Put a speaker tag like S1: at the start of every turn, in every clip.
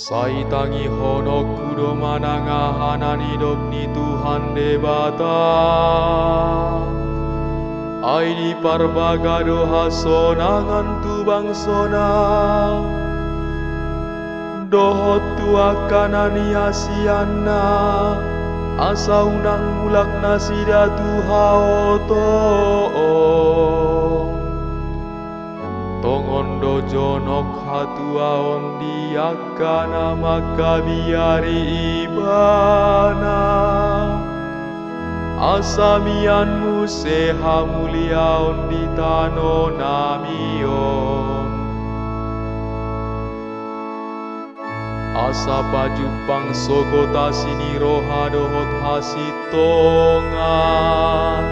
S1: Saitangi hono kudo mananga hanani dok ni Tuhan debata. Aidi parbagado hasonangan tu bangsona. Dohot tu akanani asiana. Asa unang mulak nasida tu haoto. Tongondo jonok hatua ondi akana makabiari ibana. Asamianmu seha mulia ondi tano namio. Asa pajupang sogota sini roha dohot hasitongan.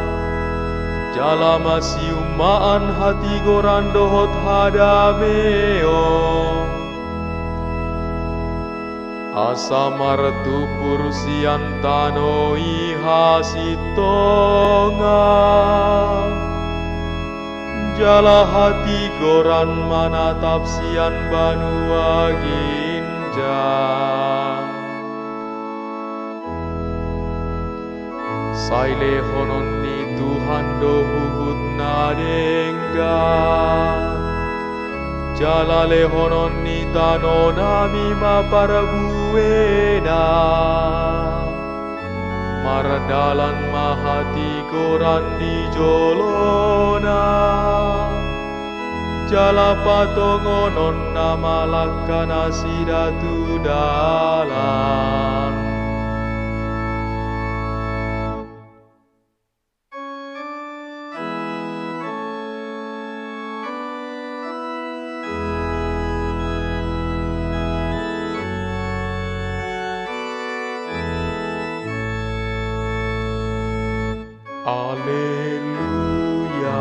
S1: Jala masiumaan hati goran dohot hadameo. Asa martu pursian tano ihasitongan. Jala hati goran manatap sian banua ginjang. Saile honon ni Tuhan dohut nadenggan. Jalale honon ni tano nami maparabuena. Mardalan mahati koran di jolona. Jala patongonon nama lakana sidatu dalan. Alleluia,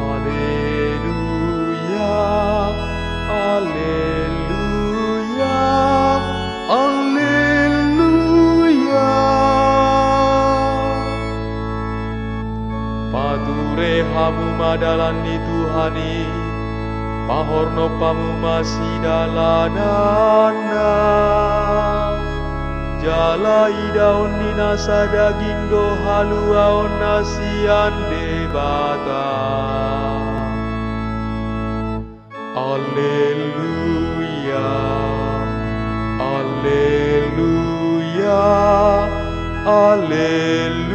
S1: alleluia, alleluia, alleluia. Pature hamu madalan di Tuhani, pahorno pamu masih dalanana. Jala idaon ninasa daging do haluaon nasian debata. Alleluia, alleluia, alleluia.